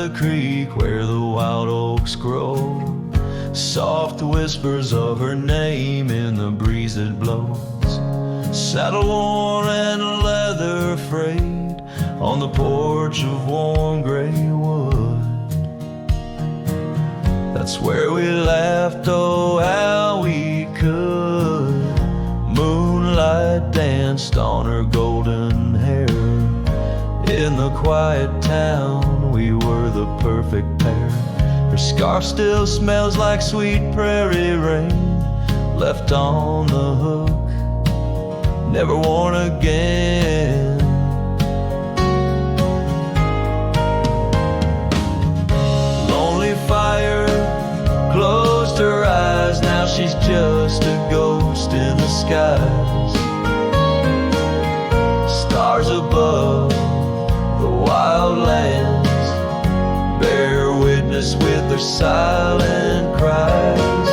the creek where the wild oaks grow. Soft whispers of her name in the breeze that blows. Saddle worn and leather frayed on the porch of warm gray wood. That's where we laughed, oh how we could. Moonlight danced on her golden hair. In the quiet town we were the perfect pair. Her scarf still smells like sweet prairie rain, left on the hook, never worn again. Lonely fire closed her eyes, now she's just a ghost in the skies. Stars above the wild lands bear witness with their silent cries.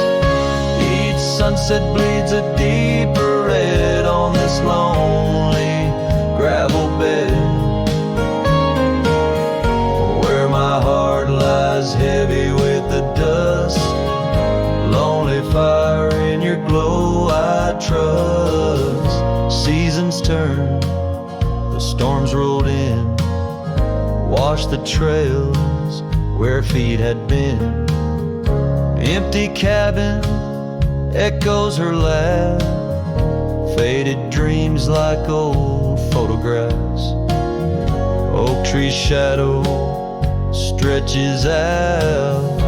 Each sunset bleeds a deeper red on this lonely gravel bed, where my heart lies heavy with the dust. Lonely fire, in your glow I trust. Seasons turn, the storms rolled in, washed the trails where feet had been. Empty cabin echoes her laugh, faded dreams like old photographs. Oak tree shadow stretches out,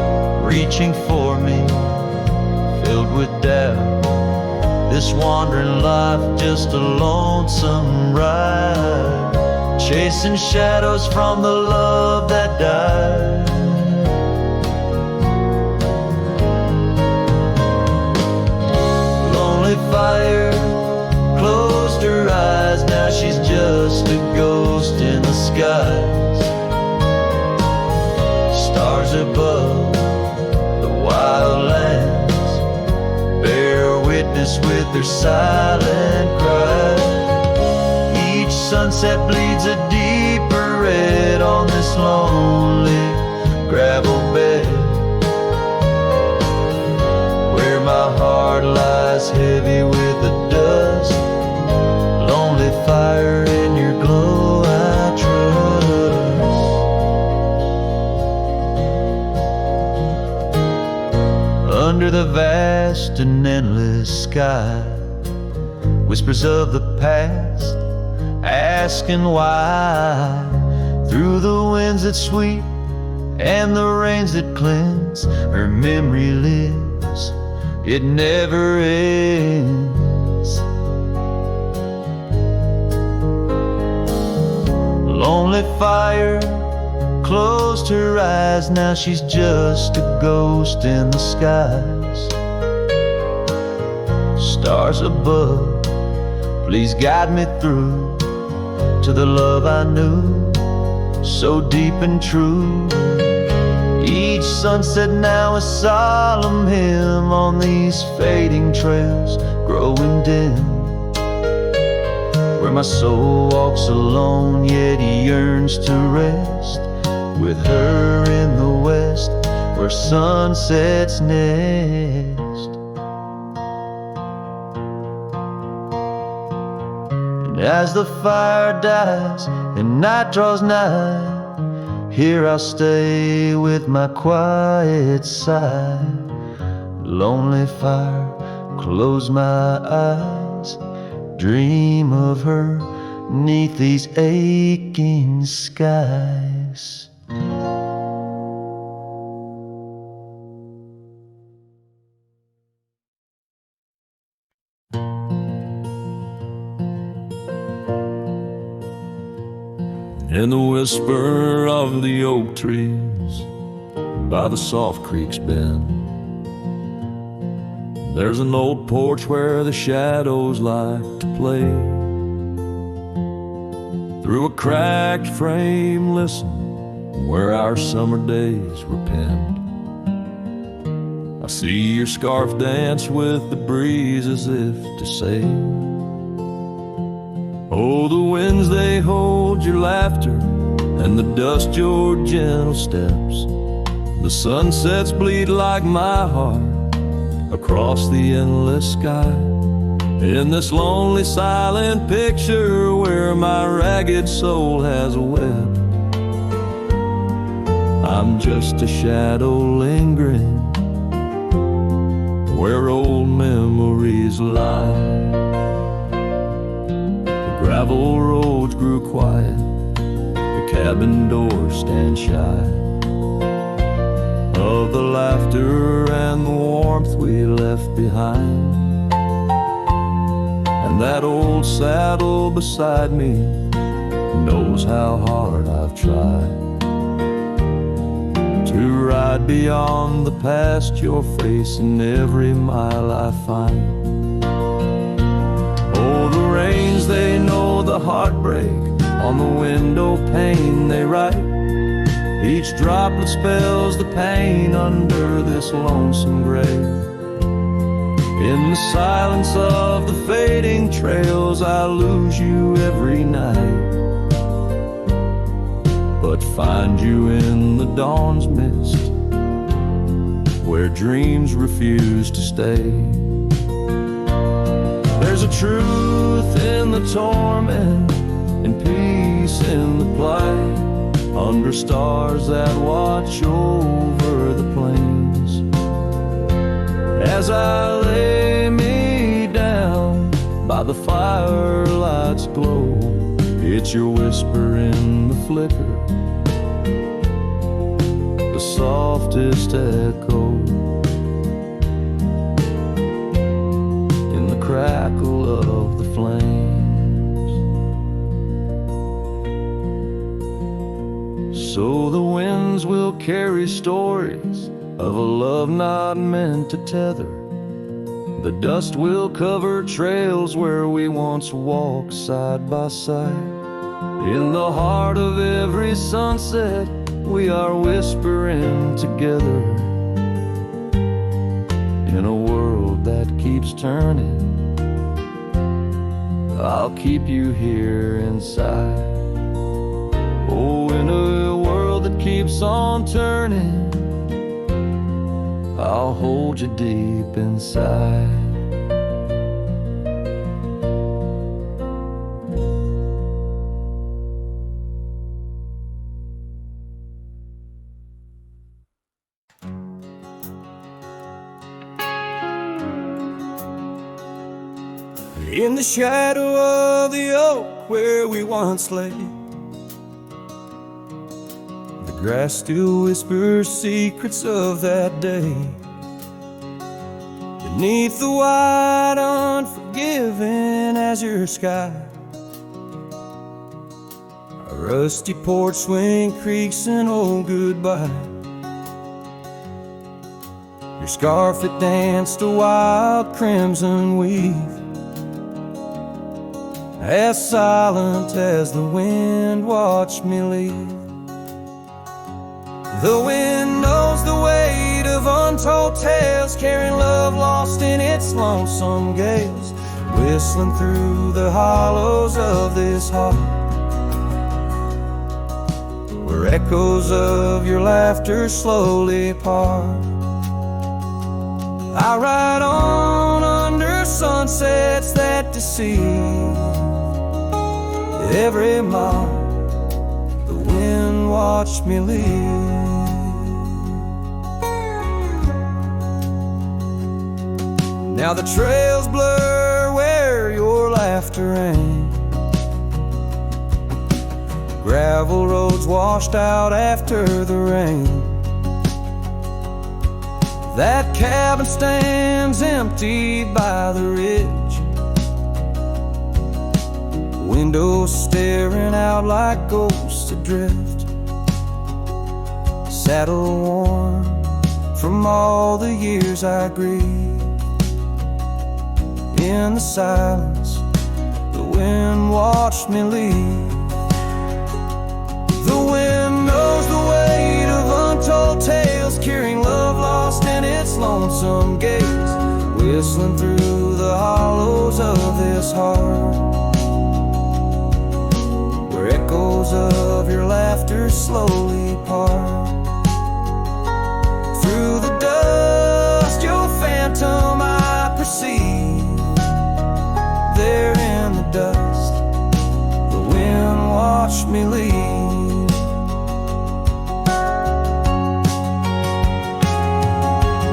reaching for me, filled with doubt. This wandering life just a lonesome ride, chasing shadows from the love that died. Lonely fire closed her eyes, now she's just a ghost in the skies. Stars above the wild lands bear witness with their silent cries. Each sunset bleeds a deeper red on this lonely gravel bed, where my heart lies heavy with the dust. Lonely fire, in your glow I trust. Under the vast and endless sky, whispers of the past asking why. Through the winds that sweep and the rains that cleanse, her memory lives, it never ends. Lonely fire closed her eyes, now she's just a ghost in the skies. Stars above, please guide me through to the love I knew, so deep and true. Each sunset now a solemn hymn on these fading trails growing dim, where my soul walks alone yet yearns to rest with her in the west, where sunsets nest. And as the fire dies and night draws nigh, here I'll stay with my quiet sigh. Lonely fire, close my eyes, dream of her 'neath these aching skies. In the whisper of the oak trees by the soft creek's bend, there's an old porch where the shadows like to play. Through a cracked frame, listen, where our summer days were penned. I see your scarf dance with the breeze as if to say, oh, the winds, they hold your laughter and the dust your gentle steps. The sunsets bleed like my heart across the endless sky. In this lonely silent picture where my ragged soul has wept, I'm just a shadow lingering where old memories lie. The gravel roads grew quiet, the cabin doors stand shy of the laughter and the warmth we left behind. And that old saddle beside me knows how hard I've tried to ride beyond the past you're facing every mile I find. Oh, the rains, they know the heartbreak on the window pane they write. Each droplet spells the pain under this lonesome grave. In the silence of the fading trails, I lose you every night, but find you in the dawn's mist, where dreams refuse to stay. There's a truth in the torment and peace in the plight, under stars that watch over the plains. As I lay me down by the firelight's glow, it's your whisper in the flicker, the softest echo in the crackle of the flames. So the winds will carry stories of a love not meant to tether. The dust will cover trails where we once walked side by side. In the heart of every sunset, we are whispering together. In a world that keeps turning, I'll keep you here inside. Oh, in a world that keeps on turning, I'll hold you deep inside. In the shadow of the oak where we once lay, the grass still whispers secrets of that day. Beneath the wide, unforgiving azure sky, a rusty porch swing creaks an old goodbye. Your scarf, it danced a wild crimson weave, as silent as the wind watched me leave. The wind knows the weight of untold tales, carrying love lost in its lonesome gales, whistling through the hollows of this heart, where echoes of your laughter slowly part. I ride on under sunsets that deceive. Every mile the wind watched me leave. Now the trails blur where your laughter rang, gravel roads washed out after the rain. That cabin stands empty by the ridge, windows staring out like ghosts adrift, saddle worn from all the years I grieved. In the silence, the wind watched me leave. The wind knows the weight of untold tales, carrying love lost in its lonesome gaze, whistling through the hollows of this heart, where echoes of your laughter slowly part. Through the dust, your phantom I perceive. There in the dust, the wind watched me leave.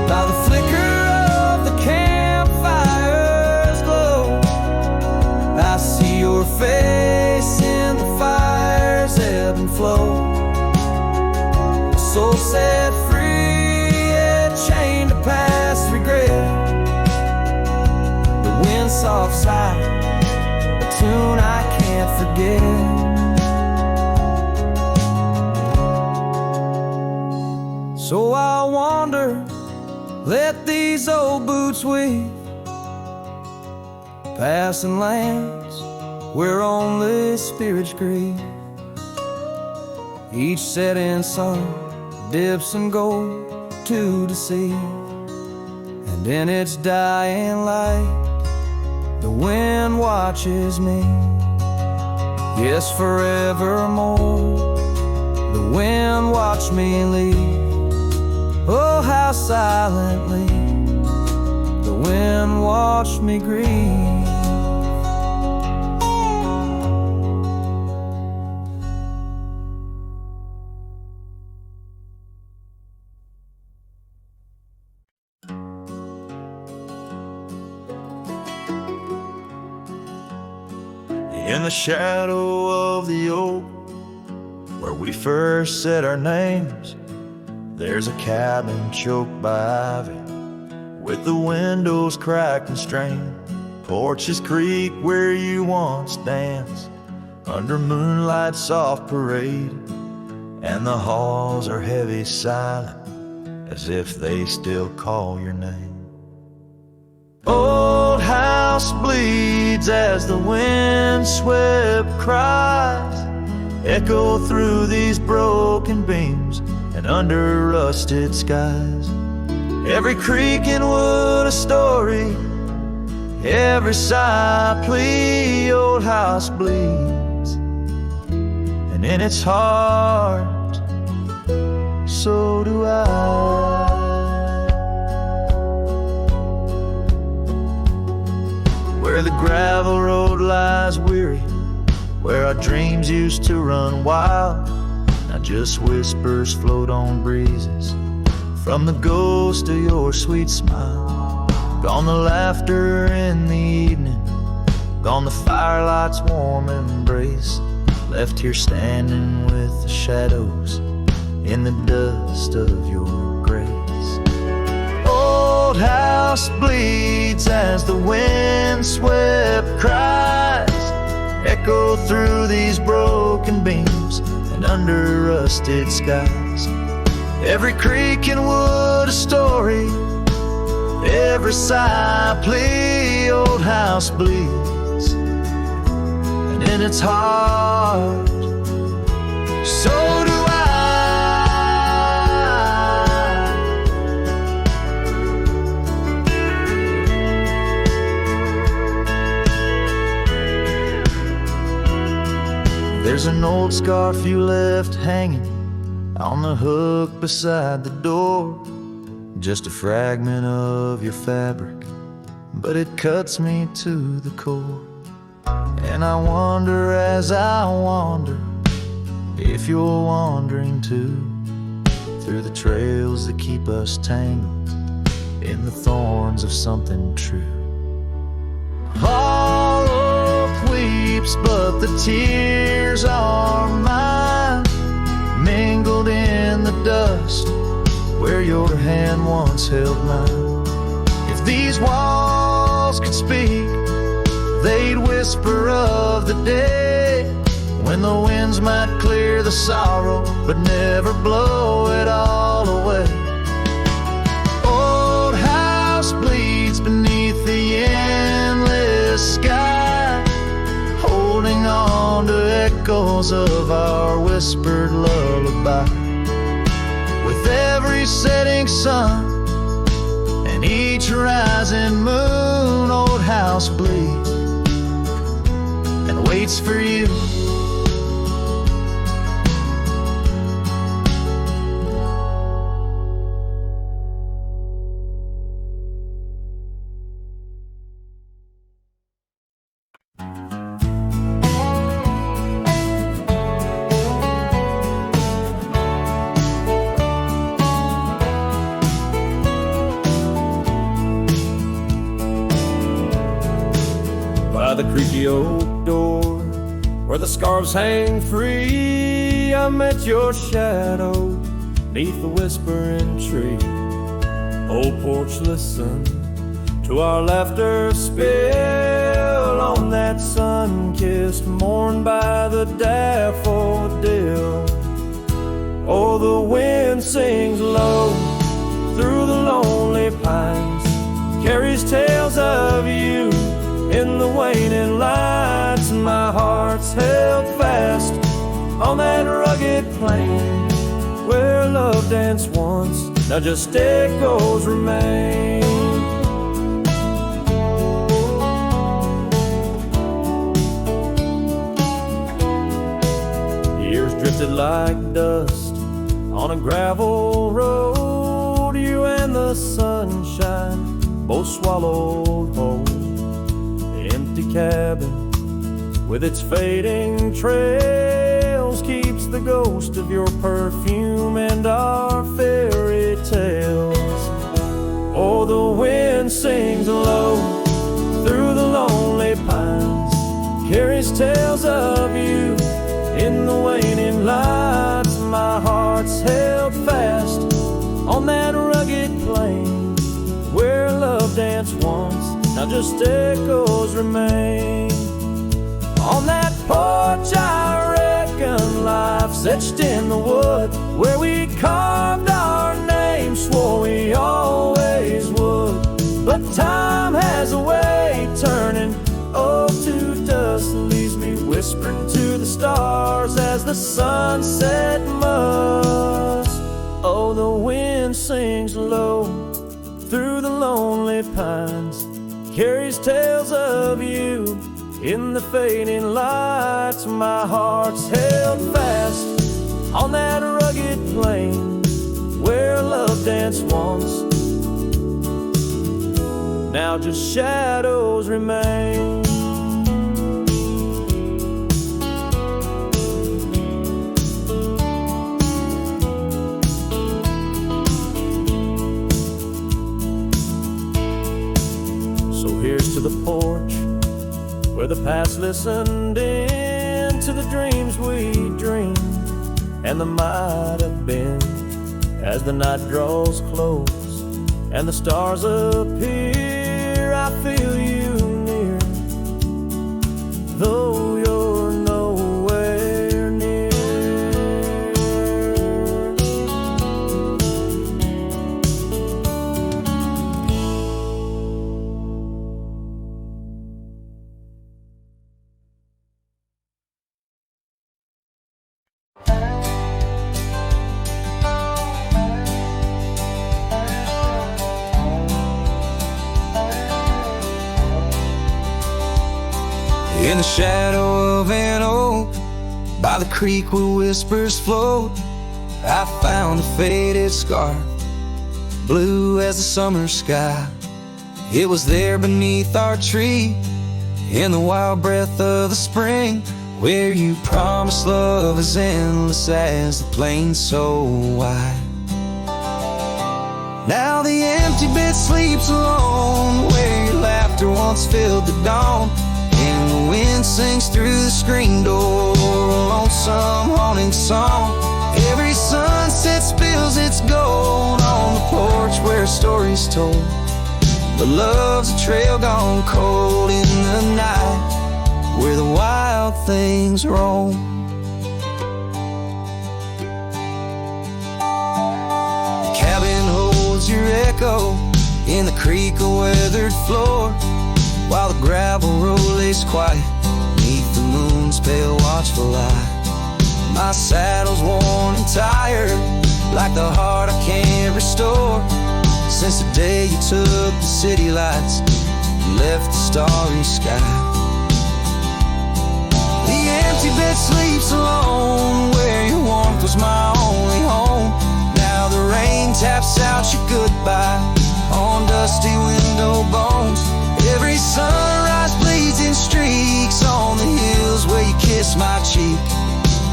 By the flicker of the campfire's glow, I see your face in the fire's ebb and flow. A soul set free, yet chained to past regret. The wind soft sigh, a tune I can't forget. So I wander, let these old boots weave, passing lands where only spirits grieve. Each setting sun dips in gold to deceive, and in its dying light the wind watches me. Yes, forevermore the wind watched me leave. Oh, how silently the wind watched me grieve. In the shadow of the oak, where we first said our names, there's a cabin choked by ivy, with the windows cracked and strained. Porches creak where you once danced, under moonlight's soft parade, and the halls are heavy silent, as if they still call your name. Old house bleeds as the wind-swept cries echo through these broken beams and under rusted skies. Every creak and wood a story, every sigh a plea. Old house bleeds, and in its heart, so do I. Where the gravel road lies weary, where our dreams used to run wild, now just whispers float on breezes from the ghost of your sweet smile. Gone the laughter in the evening, gone the firelight's warm embrace, left here standing with the shadows in the dust of your grace. Old house bleeds as the wind-swept cries echo through these broken beams and under rusted skies. Every creak and wood a story, every sigh a plea. Old house bleeds, and in its heart, so do I. There's an old scarf you left hanging on the hook beside the door, just a fragment of your fabric, but it cuts me to the core. And I wonder as I wander, if you're wandering too, through the trails that keep us tangled in the thorns of something true. All hope weeps, but the tears are mine, mingled in the dust where your hand once held mine. If these walls could speak, they'd whisper of the day, when the winds might clear the sorrow but never blow it all away. Old house bleeds beneath the endless sky, holding on to echoes of our whispered lullaby. With every setting sun and each rising moon, old house bleeds and waits for you by the creaky oak door, where the scarves hang free, I met your shadow neath the whispering tree. Old porch, listen to our laughter spill on that sun-kissed morn by the daffodil. Oh, the wind sings low through the lonely pines, carries tales of you in the waning lights. My heart's held fast on that rugged plain where love danced once, now just echoes remain. Years drifted like dust on a gravel road, you and the sunshine both swallowed whole. The empty cabin with its fading trails keeps the ghost of your perfume and our fairy tales. Oh, the wind sings low through the lonely pines, carries tales of you in the waning lights. My heart's held fast on that rugged plain where love danced once, now just echoes remain. On that porch I reckon life's etched in the wood, where we carved our names, swore we always would. But time has a way turning oh to dust, leaves me whispering to the stars as the sunset must. Oh, the wind sings low through the lonely pines, carries tales of you in the fading lights. My heart's held fast on that rugged plain where love danced once, now just shadows remain. So here's to the porch where the past listened in to the dreams we dreamed and the might have been. As the night draws close and the stars appear, I feel you near, though you're nowhere near. In the shadow of an oak, by the creek where whispers float, I found a faded scarf, blue as the summer sky. It was there beneath our tree, in the wild breath of the spring, where you promised love as endless as the plain so wide. Now the empty bed sleeps alone, where your laughter once filled the dawn, and the wind sings through the screen door, a lonesome haunting song. Every sunset spills its gold on the porch where a story's told, but love's a trail gone cold in the night where the wild things roam. The cabin holds your echo in the creek a weathered floor, while the gravel road lays quiet beneath the moon's pale watchful light. My saddle's worn and tired, like the heart I can't restore, since the day you took the city lights and left the starry sky. The empty bed sleeps alone, where your warmth was my only home. Now the rain taps out your goodbye on dusty window bones. Every sunrise bleeds in streaks on the hills where you kiss my cheek,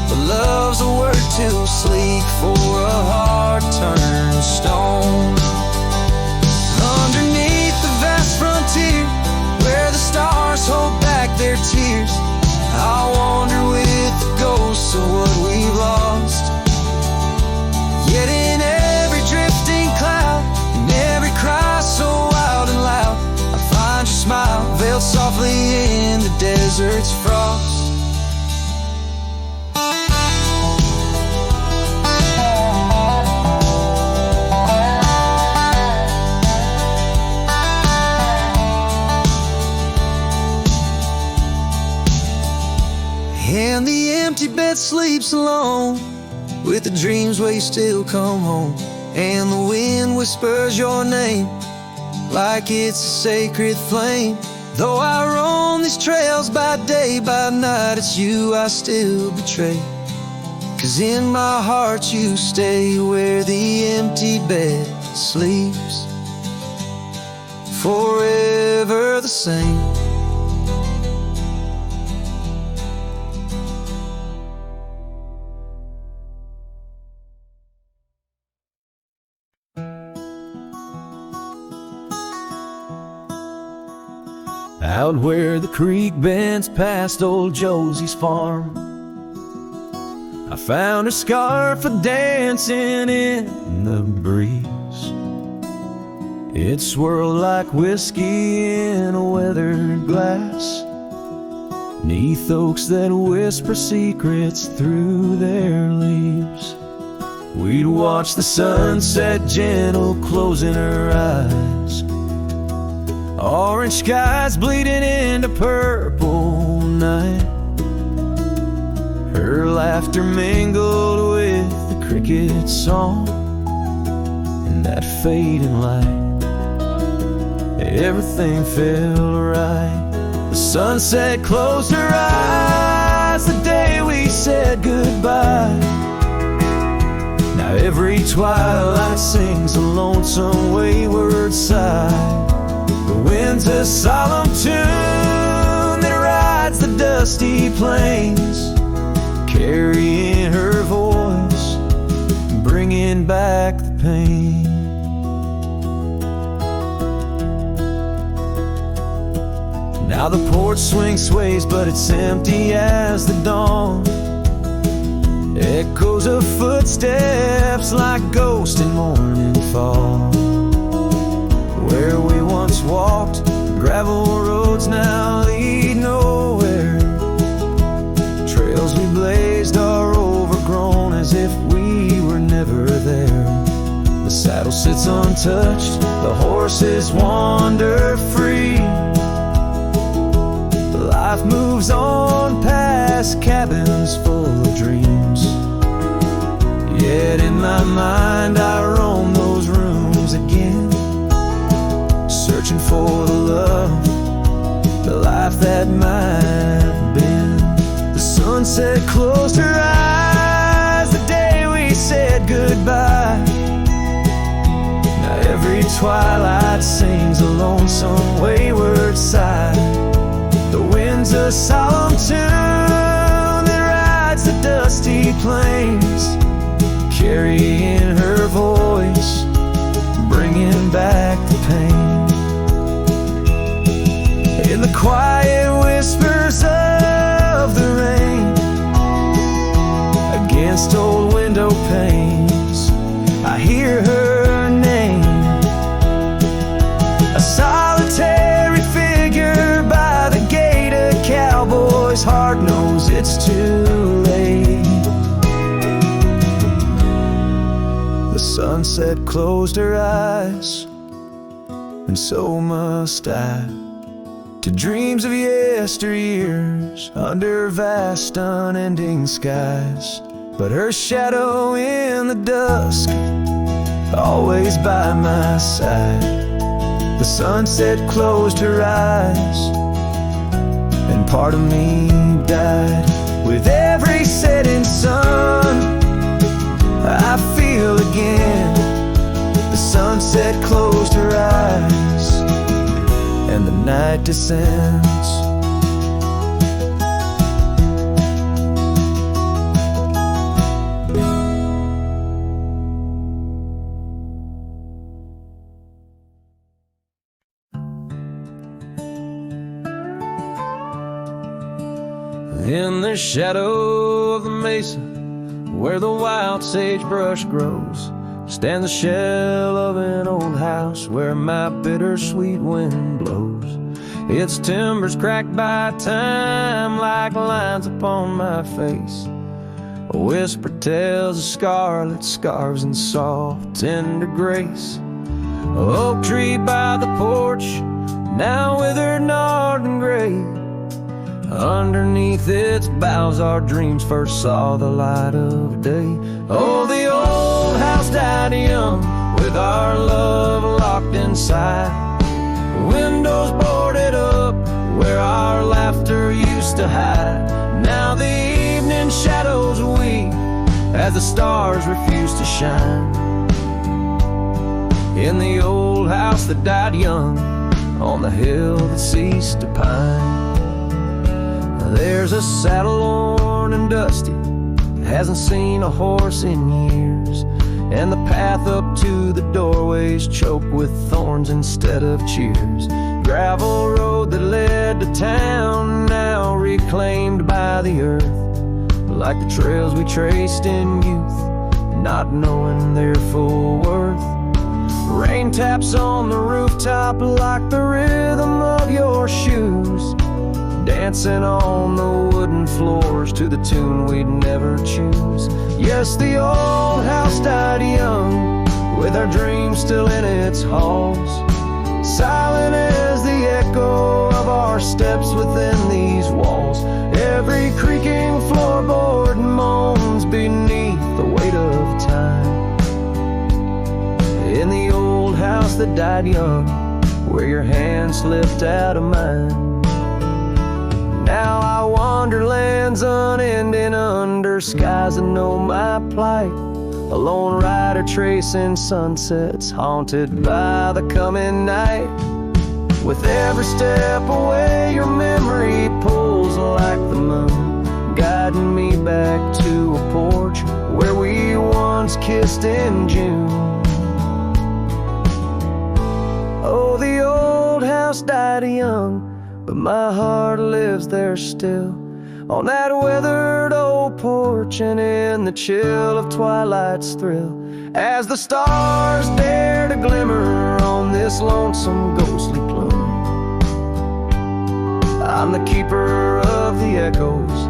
but love's a word too sleek for a heart turned stone. Underneath the vast frontier, where the stars hold back bed sleeps alone with the dreams where you still come home, and the wind whispers your name like it's a sacred flame. Though I roam these trails by day, by night, it's you I still betray. 'Cause in my heart you stay where the empty bed sleeps, forever the same. Out where the creek bends past old Josie's farm, I found her scarf a-dancing in the breeze. It swirled like whiskey in a weathered glass, 'neath oaks that whisper secrets through their leaves. We'd watch the sunset gentle closing her eyes, orange skies bleeding into purple night. Her laughter mingled with the cricket song in that fading light. Everything felt right. The sunset closed her eyes the day we said goodbye. Now every twilight sings a lonesome wayward sigh. The wind's a solemn tune that rides the dusty plains, carrying her voice, bringing back the pain. Now the porch swing sways, but it's empty as the dawn. Echoes of footsteps like ghosts in morning fall. Where we once walked, gravel roads now lead nowhere. Trails we blazed are overgrown as if we were never there. The saddle sits untouched, the horses wander free. Life moves on past cabins full of dreams. Yet in my mind I roam those rooms again, searching for the love, the life that might have been. The sunset closed her eyes the day we said goodbye. Now every twilight sings a lonesome wayward sigh. The wind's a solemn tune that rides the dusty plains, carrying her voice, bringing back the pain. In the quiet whispers of the rain, against old window panes, I hear her name. A solitary figure by the gate, a cowboy's heart knows it's too late. The sunset closed her eyes, and so must I, to dreams of yesteryears under vast unending skies. But her shadow in the dusk, always by my side. The sunset closed her eyes, and part of me died. With every setting sun, I feel again. The sunset closed her eyes, and the night descends. In the shadow of the mesa, where the wild sagebrush grows, stands the shell of an old house where my bittersweet wind blows. Its timbers cracked by time like lines upon my face. A whisper tells of scarlet scarves and soft tender grace. An oak tree by the porch, now withered, gnarled and gray. Underneath its boughs our dreams first saw the light of day. Oh, the old house died young, with our love locked inside. Windows boarded up, where our laughter used to hide. Now the evening shadows weep, as the stars refuse to shine. In the old house that died young, on the hill that ceased to pine. There's a saddle worn and dusty, hasn't seen a horse in years, and the path up to the doorway's choked with thorns instead of cheers. Gravel road that led to town, now reclaimed by the earth, like the trails we traced in youth, not knowing their full worth. Rain taps on the rooftop like the rhythm of your shoes, dancing on the wooden floors to the tune we'd never choose. Yes, the old house died young, with our dreams still in its halls, silent as the echo of our steps within these walls. Every creaking floorboard moans beneath the weight of time. In the old house that died young, where your hand slipped out of mine. Now I wander lands unending under skies that know my plight. A lone rider tracing sunsets, haunted by the coming night. With every step away, your memory pulls like the moon, guiding me back to a porch where we once kissed in June. Oh, the old house died young, but my heart lives there still, on that weathered old porch and in the chill of twilight's thrill, as the stars dare to glimmer on this lonesome ghostly plume. I'm the keeper of the echoes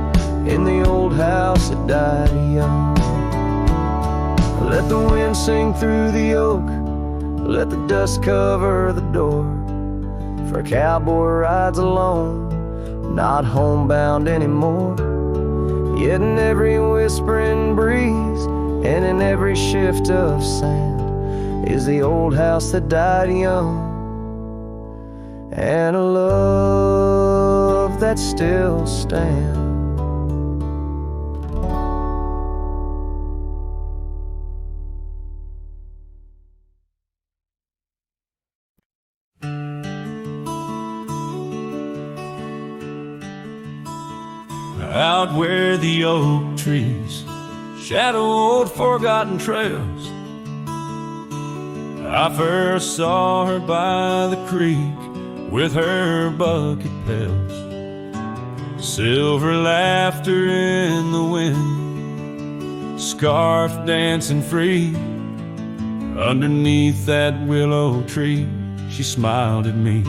in the old house that died young. Let the wind sing through the oak, let the dust cover the door, for a cowboy rides alone, not homebound anymore. Yet in every whispering breeze and in every shift of sand is the old house that died young, and a love that still stands. Out where the oak trees shadow old forgotten trails, I first saw her by the creek with her bucket pails. Silver laughter in the wind, scarf dancing free. Underneath that willow tree, she smiled at me.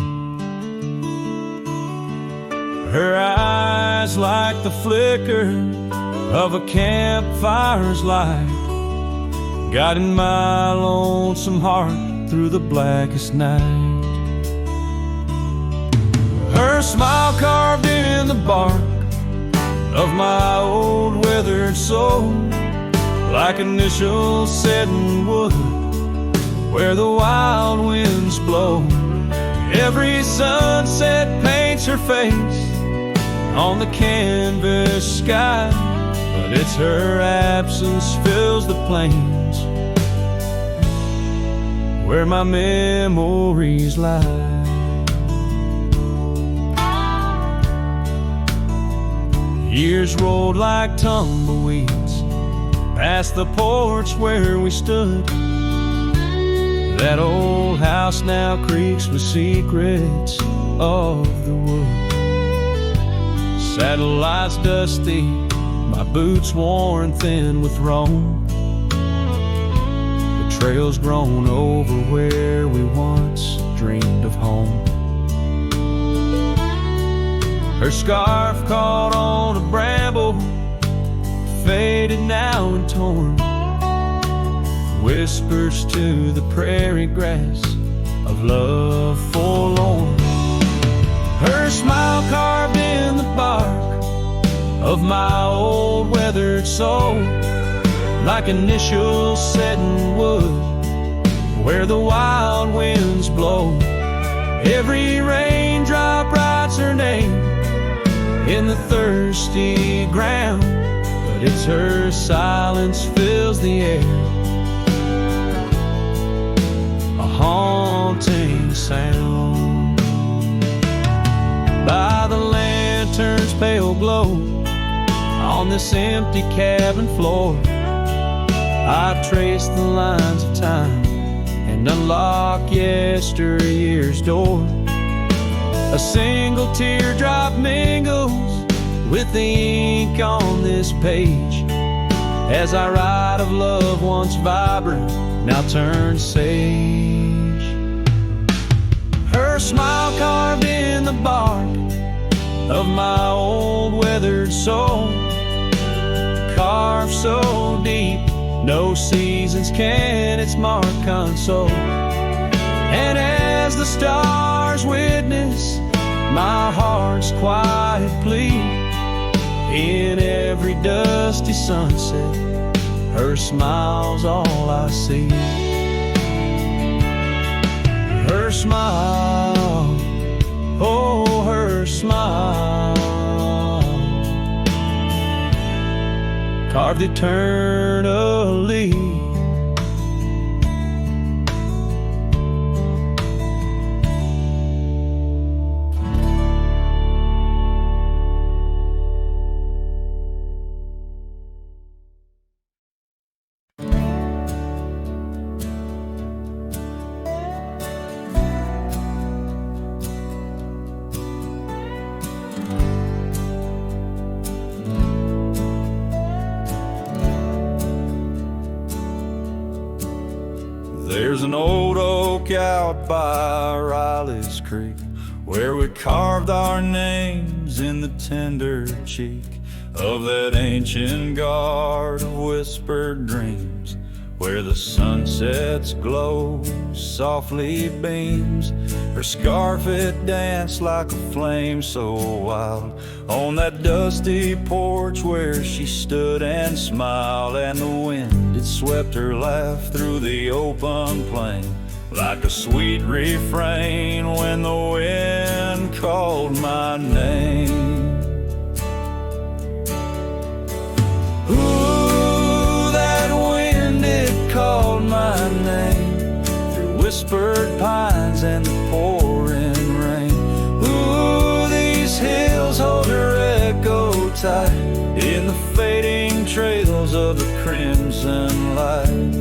Her eyes like the flicker of a campfire's light, guiding my lonesome heart through the blackest night. Her smile carved in the bark of my old weathered soul, like initials set in wood where the wild winds blow. Every sunset paints her face on the canvas sky, but it's her absence fills the plains where my memories lie. Years rolled like tumbleweeds past the porch where we stood. That old house now creaks with secrets of the wood. Saddle lies dusty, my boots worn thin with roam. The trail's grown over where we once dreamed of home. Her scarf caught on a bramble, faded now and torn, whispers to the prairie grass of love forlorn. Her smile carved in the bark of my old weathered soul, like initials set in wood where the wild winds blow. Every raindrop writes her name in the thirsty ground, but it's her silence fills the air, a haunting sound. By the lantern's pale glow on this empty cabin floor, I trace the lines of time and unlock yesteryear's door. A single teardrop mingles with the ink on this page as I write of love once vibrant, now turned sage. Her smile carved in the bark of my old weathered soul, carved so deep no seasons can its mark console. And as the stars witness my heart's quiet plea, in every dusty sunset her smile's all I see. Her smile, oh her smile, carved eternally. There's an old oak out by Riley's Creek where we carved our names in the tender cheek of that ancient guard of whispered dreams, where the sunset's glow softly beams. Her scarf it danced like a flame so wild on that dusty porch where she stood and smiled, and the wind it swept her laugh through the open plain like a sweet refrain when the wind called my name. Ooh, that wind it called my name through whispered pines and the pouring rain. Ooh, these hills hold her echo tight in the fading trails of the crimson light.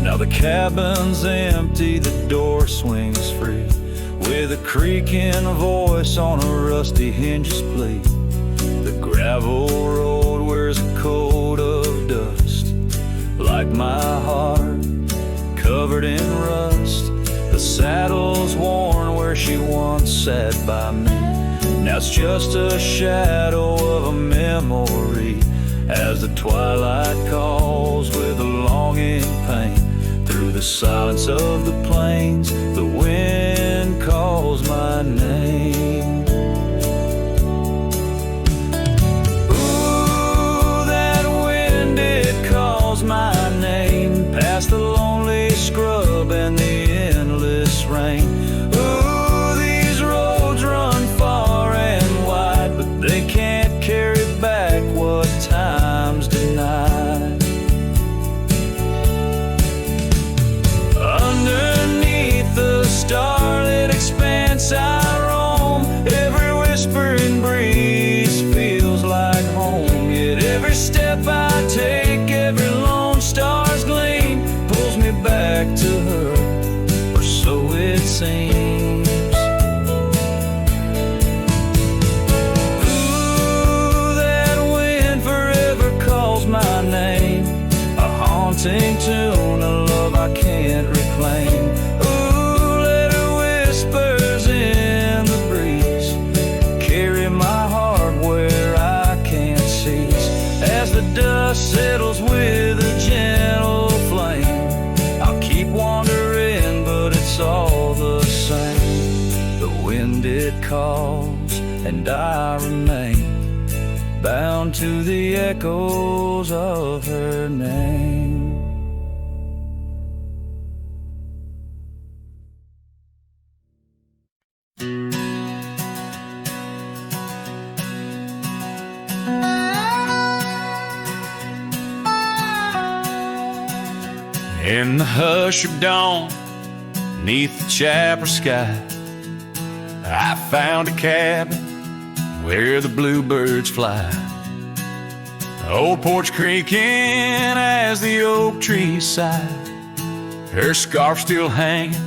Now the cabin's empty, the door swings free with a creaking voice on a rusty hinge's plea. The gravel road wears a coat of dust like my heart, covered in rust. The saddle's worn where she once sat by me. Now it's just a shadow of a memory as the twilight calls with a longing pain. Through the silence of the plains, the wind calls my name. Ooh, that wind, it calls my name past the lonely scrub and the endless rain. Ooh, these roads run far and wide, but they can't carry back what time's denied. Underneath the starlit expanse I roam, every whispering breeze feels like home. Yet every step I take, every lone star's gleam pulls me back to her, or so it seems. Ooh, that wind forever calls my name, a haunting tune, a love I can't reclaim. Ooh, let her whispers in the breeze carry my heart where I can't cease. As the dust settles with a gentle flame, I'll keep wandering, but it's all the same. The wind it calls and I remain bound to the echoes of her name. In the hush of dawn, neath the chapel sky, I found a cabin where the bluebirds fly. Old porch creaking as the oak trees sigh, her scarf still hanging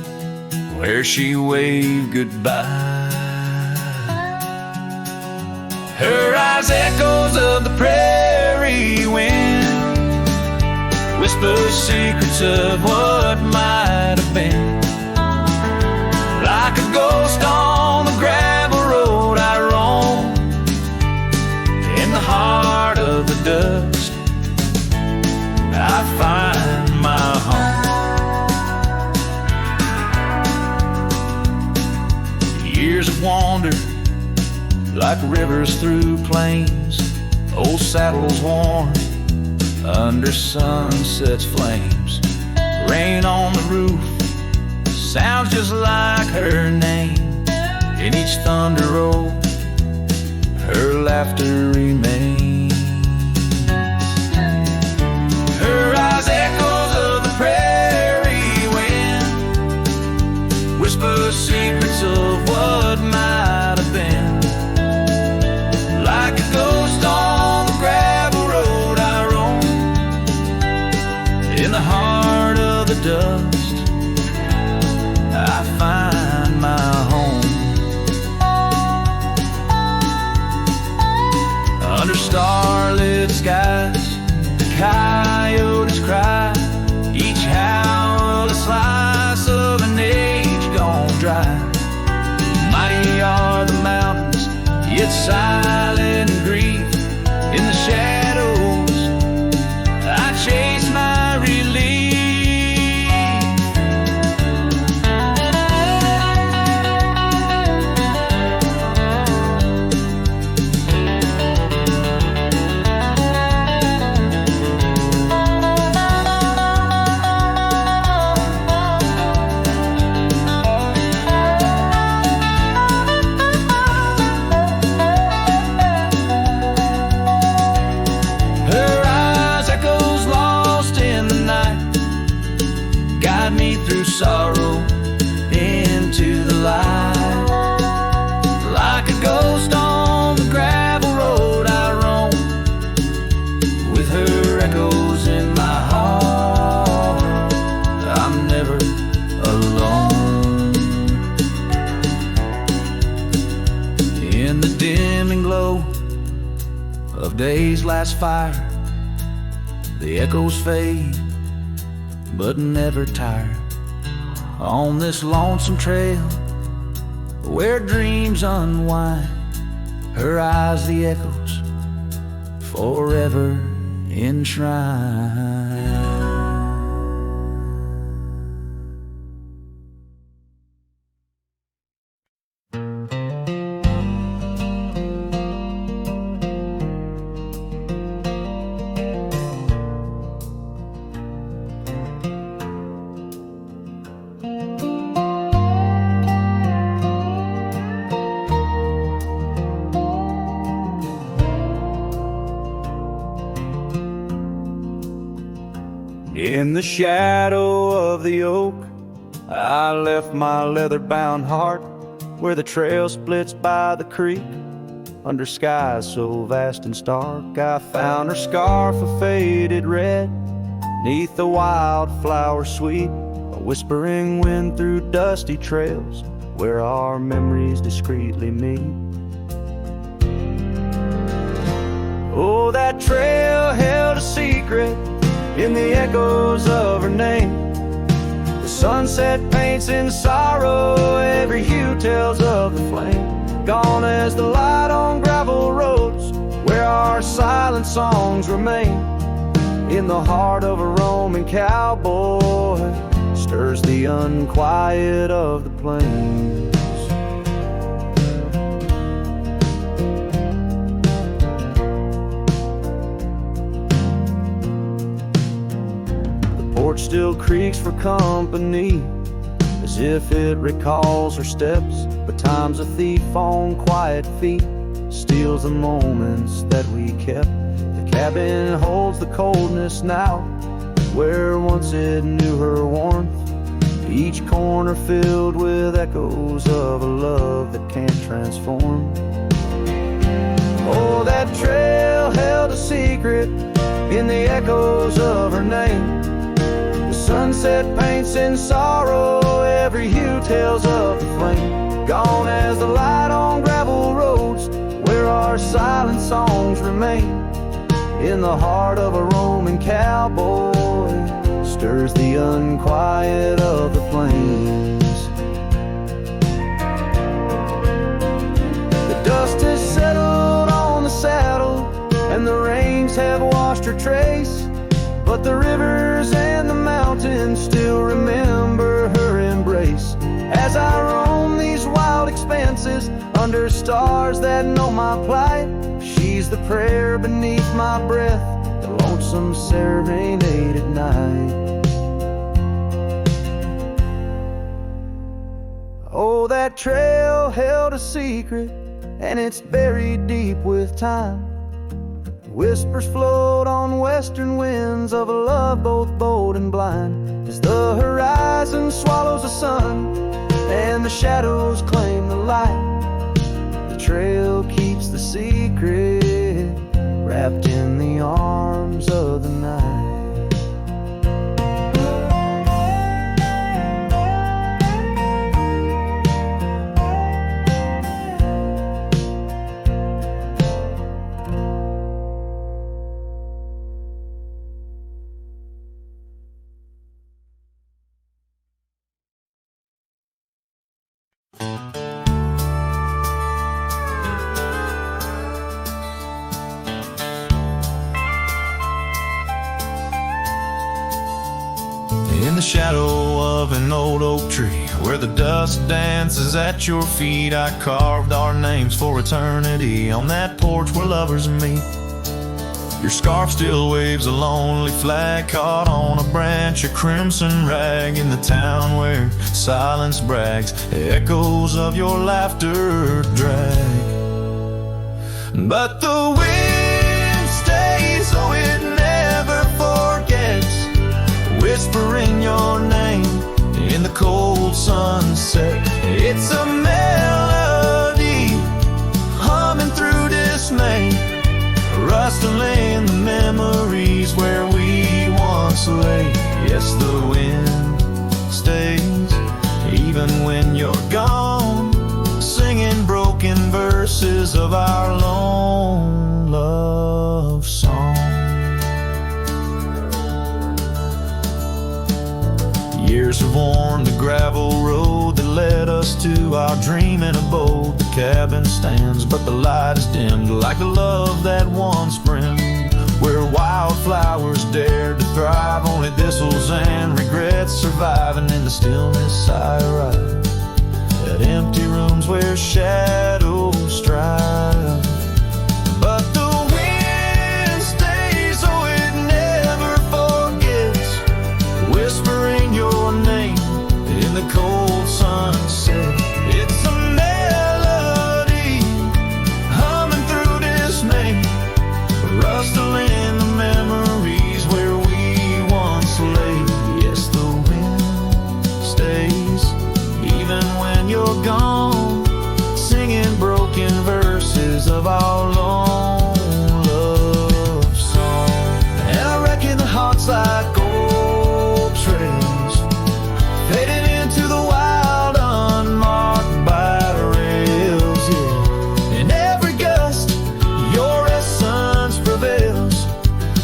where she waved goodbye. Her eyes echoes of the prairie wind, whisper secrets of what might have been. Like a ghost on the gravel road I roam, in the heart of the dust I find my home. Years of wonder, like rivers through plains, old saddles worn under sunset's flames. Rain on the roof sounds just like her name. In each thunder roll, her laughter remains. Her eyes echoes of the prairie wind, whisper secrets of what might have been. Like a ghost on the gravel road I roam, in the heart of the dust I find my home. Under starlit skies, the coyotes cry, each howl a slice of an age gone dry. Mighty are the mountains, yet silent grief. In the shadows I chase my relief. Sorrow into the light. Like a ghost on the gravel road I roam, with her echoes in my heart. I'm never alone. In the dimming glow of day's last fire, the echoes fade but never tire. On this lonesome trail where dreams unwind, her eyes the echoes forever enshrined. In the shadow of the oak, I left my leather-bound heart where the trail splits by the creek. Under skies so vast and stark, I found her scarf of faded red. Neath the wildflower sweet, a whispering wind through dusty trails where our memories discreetly meet. Oh, that trail held a secret in the echoes of her name. The sunset paints in sorrow, every hue tells of the flame. Gone as the light on gravel roads where our silent songs remain. In the heart of a roaming cowboy stirs the unquiet of the plains. porch still creaks for company, as if it recalls her steps. But time's a thief on quiet feet, steals the moments that we kept. The cabin holds the coldness now, where once it knew her warmth. Each corner filled with echoes of a love that can't transform. Oh, that trail held a secret in the echoes of her name. The sunset paints in sorrow, every hue tells of the flame. Gone as the light on gravel roads, where our silent songs remain. In the heart of a Roman cowboy stirs the unquiet of the plains. The dust has settled on the saddle, and the rains have washed her trace. But the rivers and the mountains still remember her embrace. As I roam these wild expanses, under stars that know my plight, she's the prayer beneath my breath, the lonesome serenade at night. Oh, that trail held a secret, and it's buried deep with time. Whispers float on western winds of a love both bold and blind, as the horizon swallows the sun and the shadows claim the light. The trail keeps the secret wrapped in the arms of the night. In the shadow of an old oak tree, where the dust dances at your feet, I carved our names for eternity on that porch where lovers meet. Your scarf still waves a lonely flag caught on a branch, a crimson rag in the town where silence brags. Echoes of your laughter drag, but the wind stays, oh it never forgets, whispering your name in the cold sunset. It's a melody humming through dismay, rustling the memories where we once lay. Yes, the wind stays even when you're gone, singing broken verses of our lone love song. Years have worn the gravel road that led us to our dreaming abode. The cabin stands, but the light is dimmed, like the love that once brimmed, where wildflowers dared to thrive. Only thistles and regrets surviving. In the stillness I arrive at empty rooms where shadows strive, but the wind stays, oh it never forgets, whispering your name in the cold sunset. It's a melody humming through dismay, rustling the memories where we once lay. Yes, the wind stays even when you're gone, singing broken verses of our long love song. And I reckon the heart's like old trails, fading into the wild, unmarked by rails. Yeah, in every gust, your essence prevails,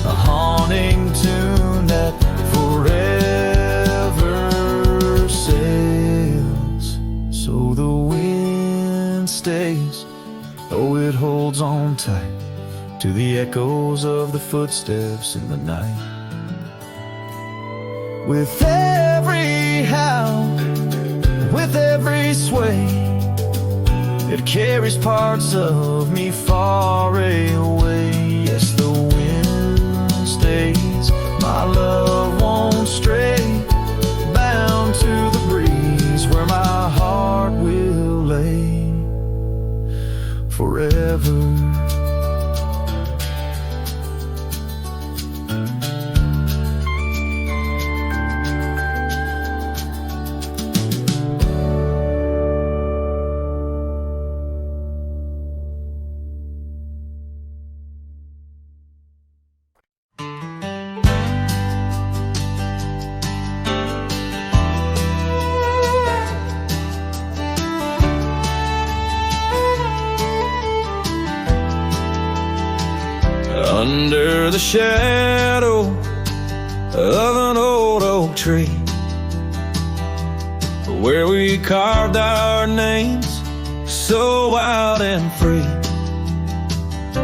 a haunting tune that forever sails. So the wind stays, though it holds on tight to the echoes of the footsteps in the night. With every howl, with every sway, it carries parts of me far away. Yes, the wind stays, my My love won't stray, bound to the breeze, where my heart will lay forever. Under the shadow of an old oak tree, where we carved our names so wild and free,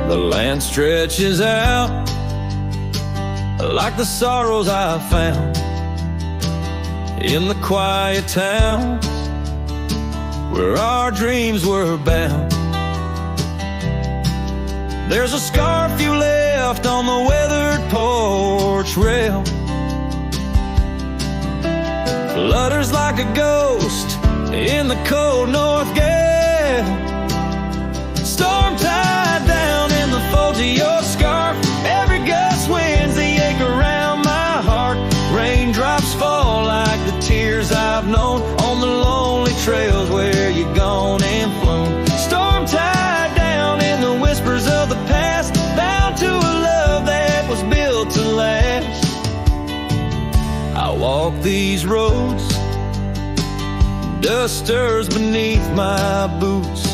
the land stretches out like the sorrows I found in the quiet towns where our dreams were bound. There's a scarf you left on the weathered porch rail, flutters like a ghost in the cold north gale. Storm tied down in the folds of your scarf, every gust winds the ache around my heart. Raindrops fall like the tears I've known on the lonely trails where you've gone and flown. Storm tied down in the whispers of the past, bound to a love that was built to last. I walk these roads, dust stirs beneath my boots,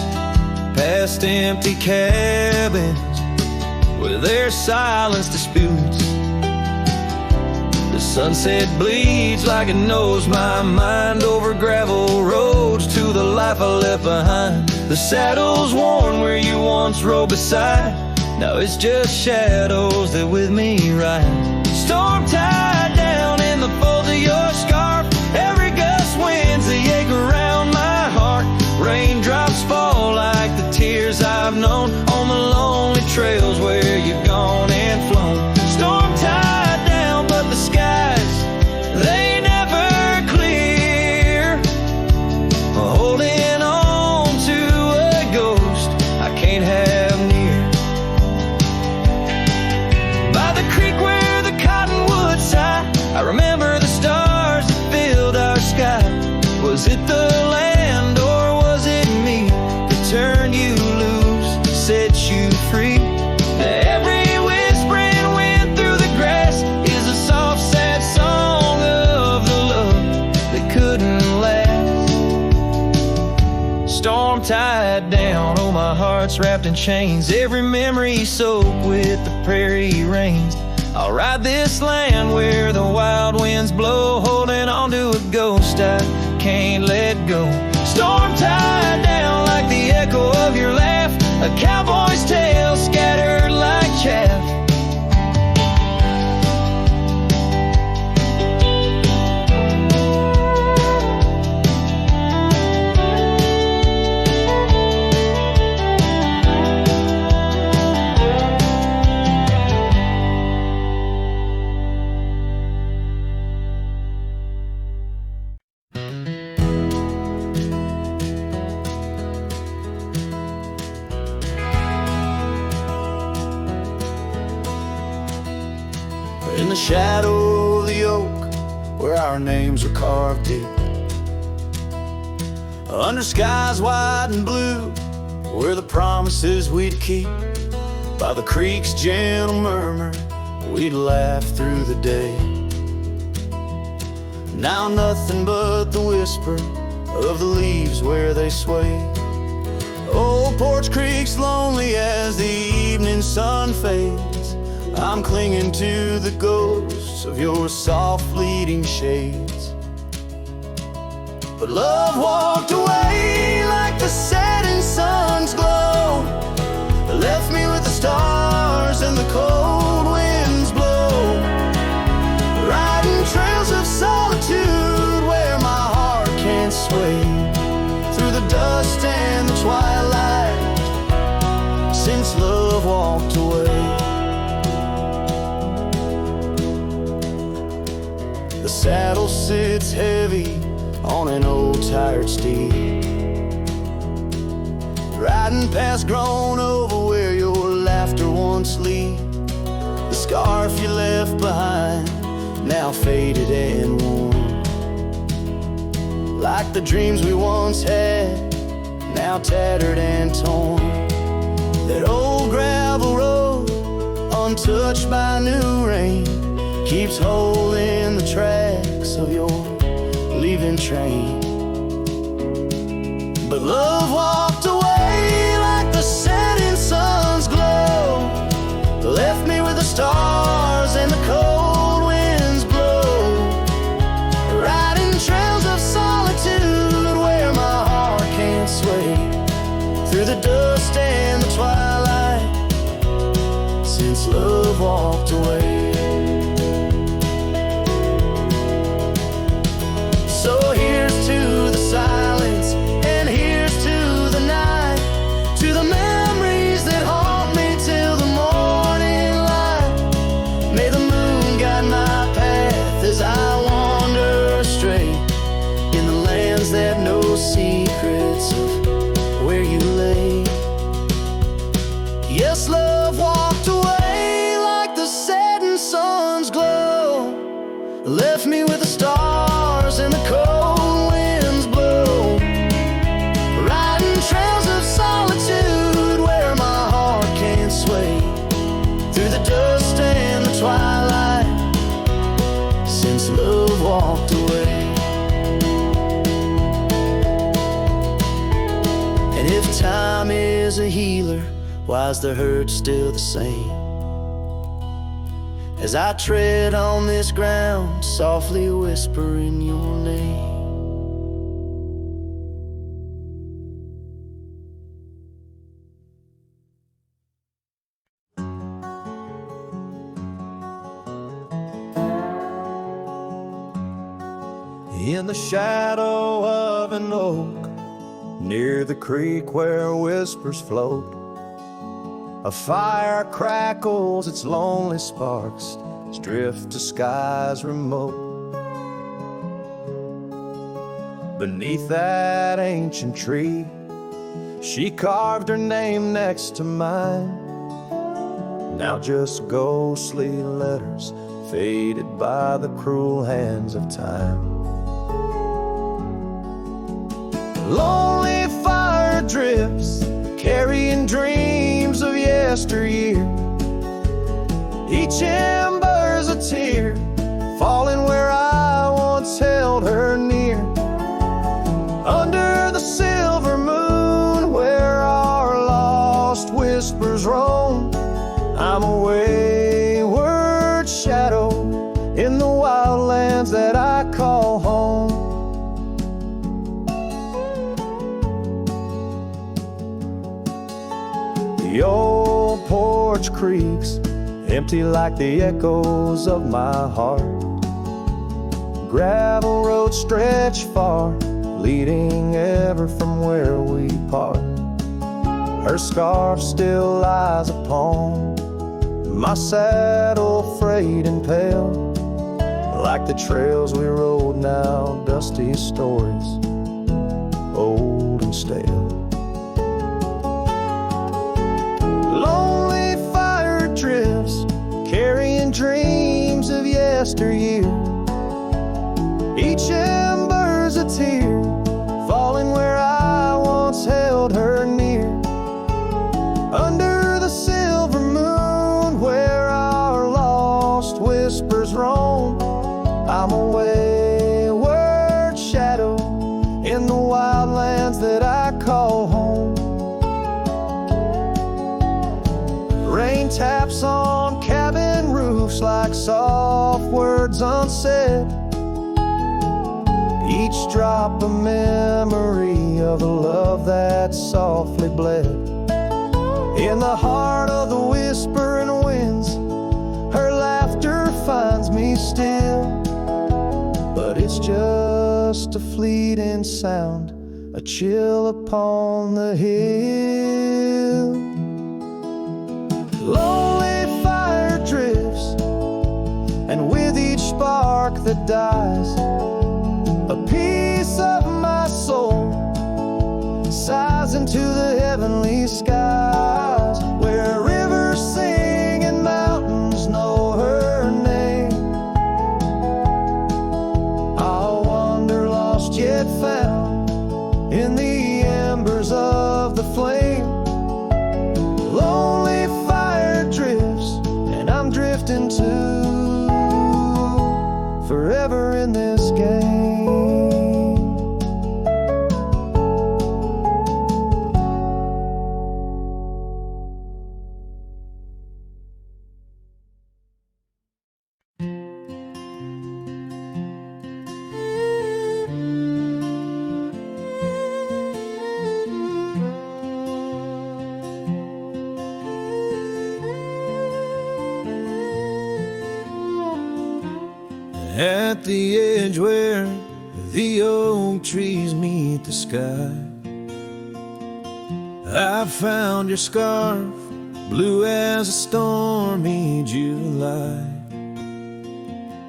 past empty cabins with their silence disputes. The sunset bleeds like it knows my mind over gravel roads to the life I left behind. The saddle's worn where you once rode beside, now it's just shadows that with me ride. Storm tied down in the folds of your scarf, every gust winds the ache around my heart. Raindrops fall like the tears I've known on the lonely trails where you've gone and flown. Storm tied down, but the skies, they never clear. Holding on to a ghost I can't have near. By the creek where the cottonwoods sigh, I remember the stars that filled our sky. Was it the land or was it me that turned you loose, set you free? Every whispering wind through the grass is a soft, sad song of the love that couldn't last. Storm tied down, oh my heart's wrapped in chains, every memory soaked with the prairie rains. I'll ride this land where the wild winds blow, holding on to a ghost I can't let go. Storm tied down like the echo of your laugh, a cowboy's tale scattered like chaff. In the shadow of the oak, where our names were carved deep, under skies white and blue, were the promises we'd keep. By the creek's gentle murmur, we'd laugh through the day. Now nothing but the whisper of the leaves where they sway. Old Porch Creek's lonely as the evening sun fades. I'm clinging to the ghosts of your soft fleeting shades. But love walked away like the setting sun's glow, left me with the stars and the cold winds blow, riding trails of solitude where my heart can't sway, through the dust and the twilight, since love walked away. sits heavy on an old tired steed, riding past grown over where your laughter once lead. The scarf you left behind, now faded and worn, like the dreams we once had, now tattered and torn. That old gravel road, untouched by new rain, keeps holding the tracks of your leaving train. But love walked away like the setting sun's glow, left me with the stars and the cold winds blow, riding trails of solitude where my heart can't sway, through the dust and the twilight, since love walked away. So here's to the silence, and here's to the night, to the memories that haunt me till the morning light. May the moon guide my path as I wander astray, in the lands that know secrets of where you lay. Yes, love walked away like the setting sun's glow, left me with the stars and the cold winds blow, riding trails of solitude where my heart can't sway, through the dust and the twilight, since love walked away. And if time is a healer, why's the hurt still the same? As I tread on this ground, softly whispering your name. In the shadow of an oak, near the creek where whispers float, a fire crackles its lonely sparks as drift to skies remote. Beneath that ancient tree, she carved her name next to mine. Now just ghostly letters faded by the cruel hands of time. Lonely fire drifts, carrying dreams of yesteryear. Each ember's a tear, falling where I once held her near. Under the silver moon, where our lost whispers roam, I'm a wayward shadow in the wildlands that I call home. The old porch creaks, empty like the echoes of my heart. Gravel roads stretch far, leading ever from where we part. Her scarf still lies upon my saddle, frayed and pale, like the trails we rode now, dusty stories, old and stale. Lonely fire drifts, carrying dreams of yesteryear. Each ember's a tear, falling where I once held her near. Under the silver moon, where our lost whispers roam, I'm a wayward shadow in the wildlands that I call home. Rain taps on cabin roofs like soft words unsaid, each drop a memory of the love that softly bled. In the heart of the whispering winds, her laughter finds me still, but it's just a fleeting sound, a chill upon the hill. Lonely fire drifts, and with each spark that dies, empty skies, where rivers sing and mountains know her name. I'll wander lost yet found in the embers of the flame. Lonely fire drifts and I'm drifting too, forever in this game. At the edge where the oak trees meet the sky, I found your scarf, blue as a stormy July.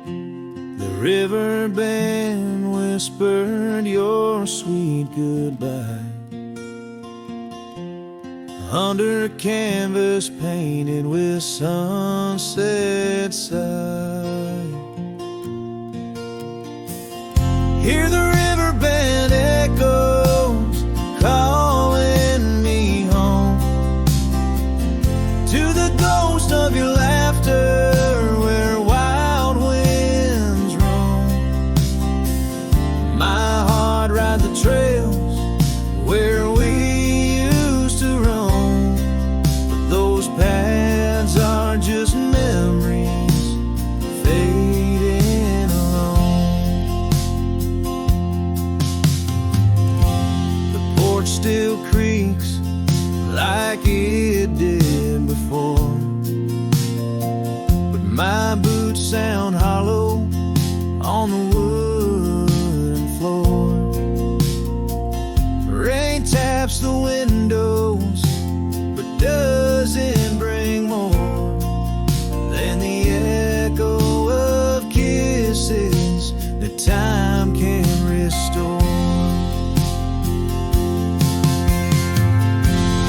The river band whispered your sweet goodbye under a canvas painted with sunset side. Hear the riverbed echoes calling me home to the ghost of your laughter where wild winds roam. My heart rides the trails where we used to roam, but those paths are just memories fading alone. The porch still creaks like it did before, but my boots sound hollow on the wooden floor. Rain taps the windows, but doesn't bring more than the echo of kisses that time can restore.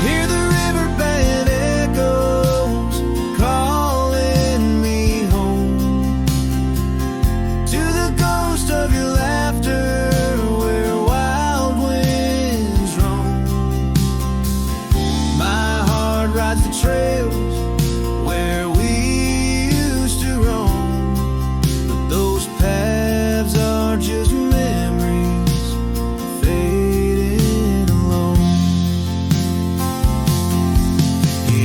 Hear the riverbed echoes calling me home to the ghost of your laughter where wild winds roam. My heart rides the trails where we used to roam, but those paths are just memories fading alone.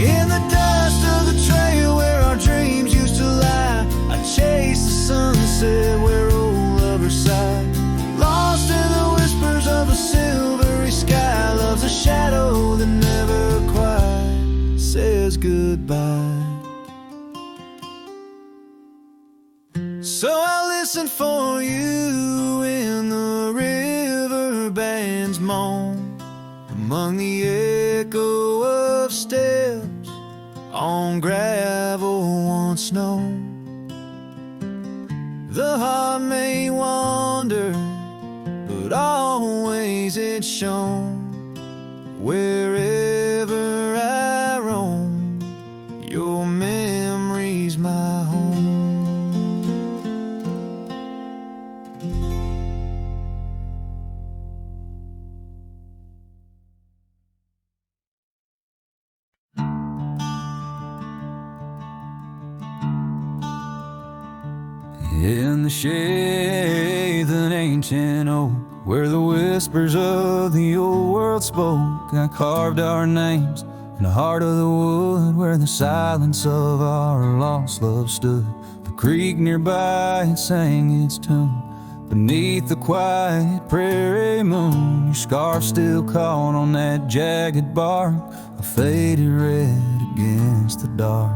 In the dust of the trail where our dreams used to lie, I chase the sunset where old lovers sigh. Lost in the whispers of a silvery sky, love's a shadow that never quite says goodbye. So I listen for you in the river band's moan, among the echo of steps on gravel once known. The heart may wander, but always it's shown. Wherever I roam, your memory's my home. In the shade of an ancient oak, where the whispers of the old world spoke, I carved our names in the heart of the wood, where the silence of our lost love stood. The creek nearby, it sang its tune beneath the quiet prairie moon. Your scarf still caught on that jagged bark, a faded red against the dark.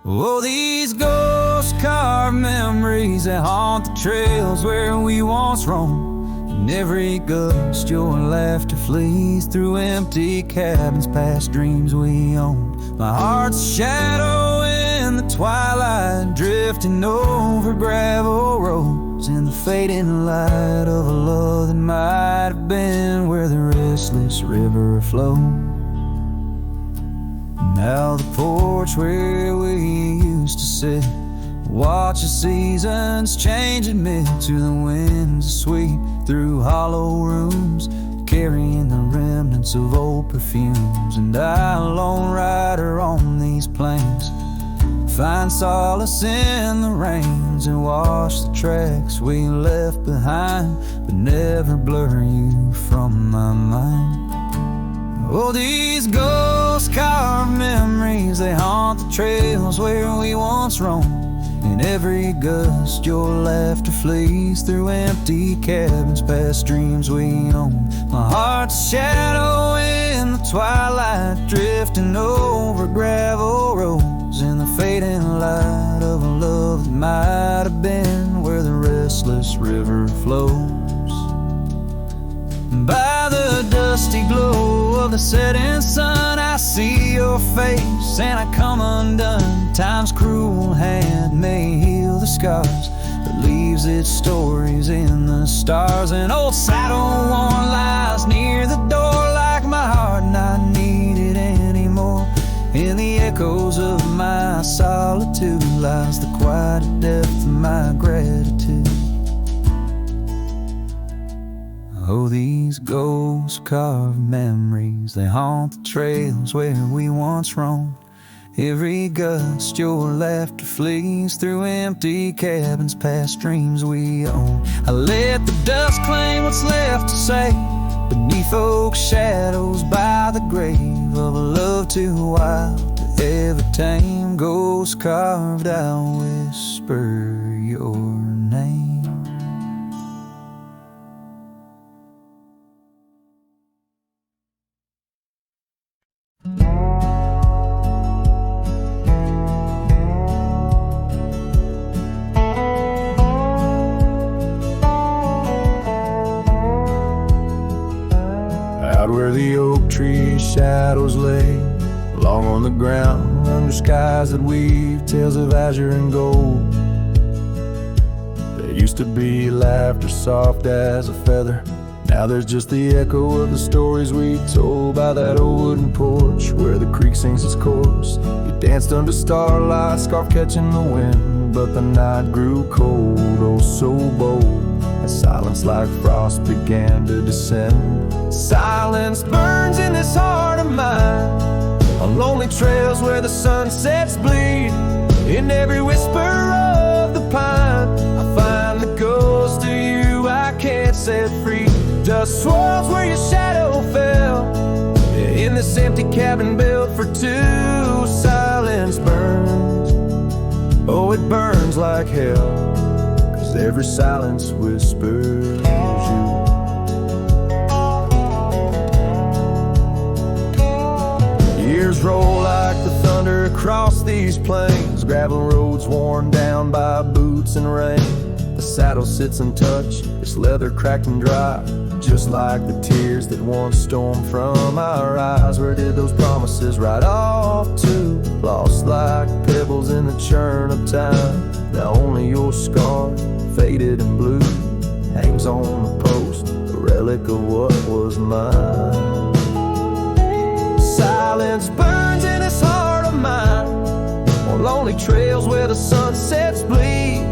Oh, these ghost carved memories that haunt the trails where we once roamed. In every gust your laughter flees through empty cabins past dreams we owned. My heart's a shadow in the twilight, drifting over gravel roads in the fading light of a love that might have been where the restless river flowed. Now the porch where we used to sit, watch the seasons change amid to the winds that sweep through hollow rooms, carrying the remnants of old perfumes. And I, a lone rider on these plains, find solace in the rains and wash the tracks we left behind, but never blur you from my mind. Oh, these ghost-carved memories, they haunt the trails where we once roamed. In every gust your laughter flees through empty cabins past dreams we own. My heart's a shadow in the twilight, drifting over gravel roads in the fading light of a love that might have been where the restless river flows. By the dusty glow of the setting sun, I see your face and I come undone. Time's cruel hand may heal the scars, but leaves its stories in the stars. An old saddle worn lies near the door like my heart not needed anymore. In the echoes of my solitude lies the quiet depth of my gratitude. Oh, these ghost-carved memories, they haunt the trails where we once roamed. Every gust your laughter flees through empty cabins past dreams we own. I let the dust claim what's left to say beneath oak shadows by the grave of a love too wild to ever tame. Ghost-carved, I'll whisper your name. Where the oak tree shadows lay, long on the ground, under skies that weave tales of azure and gold. There used to be laughter soft as a feather, now there's just the echo of the stories we told by that old wooden porch where the creek sings its chorus. You danced under starlight, scarf catching the wind, but the night grew cold, oh so bold, as silence like frost began to descend. Silence burns in this heart of mine, on lonely trails where the sunsets bleed. In every whisper of the pine, I find the ghost of you I can't set free. Dust swirls where your shadow fell, in this empty cabin built for two. Silence burns, oh it burns like hell, 'cause every silence whispers you. Years roll like the thunder across these plains, gravel roads worn down by boots and rain. The saddle sits untouched, its leather cracked and dry, just like the tears that once stormed from our eyes. Where did those promises ride off to? Lost like pebbles in the churn of time. Now only your scar, faded and blue, hangs on the post, a relic of what was mine. Silence burns in this heart of mine, on lonely trails where the sunsets bleed.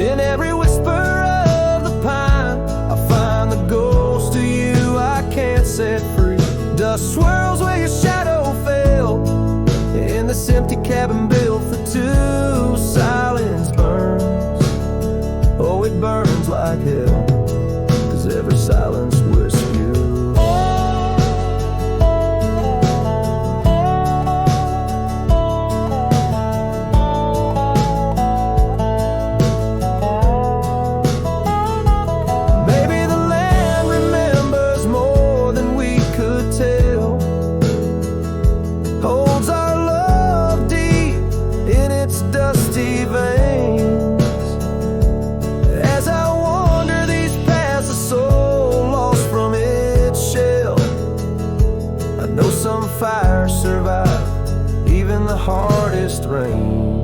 In every whisper of the pine, I find the ghost of you I can't set free. Dust swirls where your shadow fell, in this empty cabin built for two. Silence burns, oh it burns like hell, 'cause every silence whispers you. Fire survive even the hardest rain.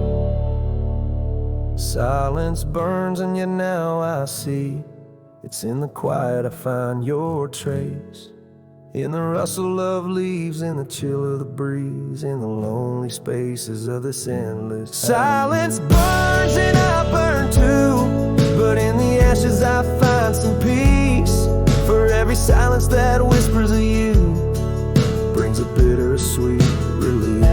Silence burns and yet now I see, it's in the quiet I find your trace. In the rustle of leaves, in the chill of the breeze, in the lonely spaces of this endless silence burns and I burn too. But in the ashes I find some peace. For every silence that whispers of you brings a bittersweet relief.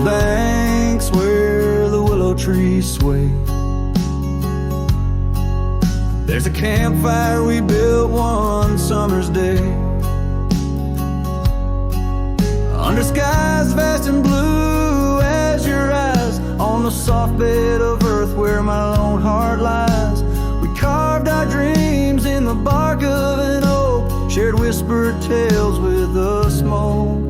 Banks where the willow trees sway, there's a campfire we built one summer's day, under skies vast and blue as your eyes, on the soft bed of earth where my lone heart lies. We carved our dreams in the bark of an oak, shared whispered tales with the smoke.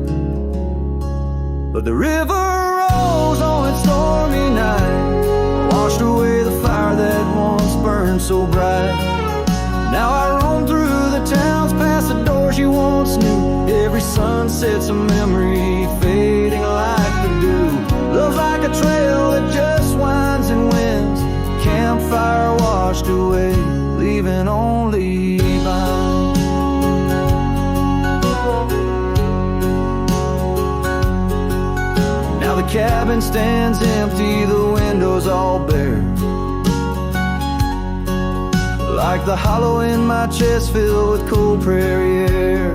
But the river rose on its stormy night, washed away the fire that once burned so bright. Now I roam through the towns, past the doors you once knew. Every sunset's a memory fading like the dew. Love's like a trail that just winds and winds, campfire washed away, leaving only vines. The cabin stands empty, the windows all bare, like the hollow in my chest filled with cold prairie air.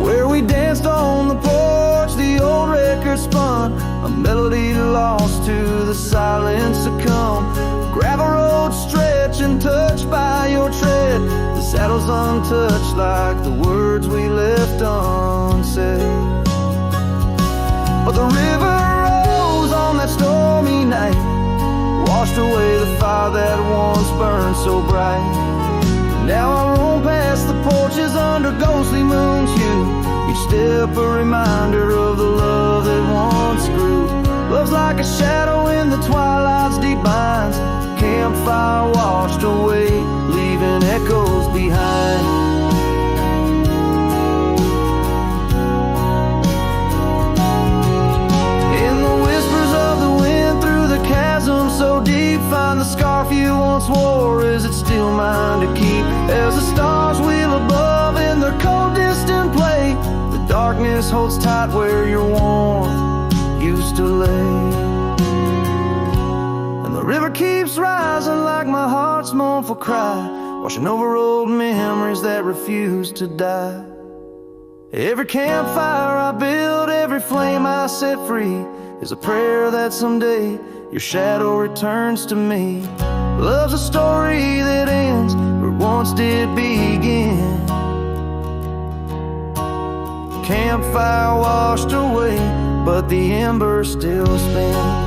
Where we danced on the porch, the old record spun, a melody lost to the silence succumb. Gravel road stretch and touched by your tread, the saddle's untouched like the words we left unsaid. But the river rose on that stormy night, washed away the fire that once burned so bright. Now I roam past the porches under ghostly moon's hue, each step a reminder of the love that once grew. Love's like a shadow in the twilight's deep binds, campfire washed away, leaving echoes behind. Chasm so deep, find the scarf you once wore. Is it still mine to keep? As the stars wheel above in their cold distant play, the darkness holds tight where your warmth used to lay. And the river keeps rising like my heart's mournful cry, washing over old memories that refuse to die. Every campfire I build, every flame I set free, is a prayer that someday your shadow returns to me. Love's a story that ends where it once did begin. Campfire washed away, but the embers still spin.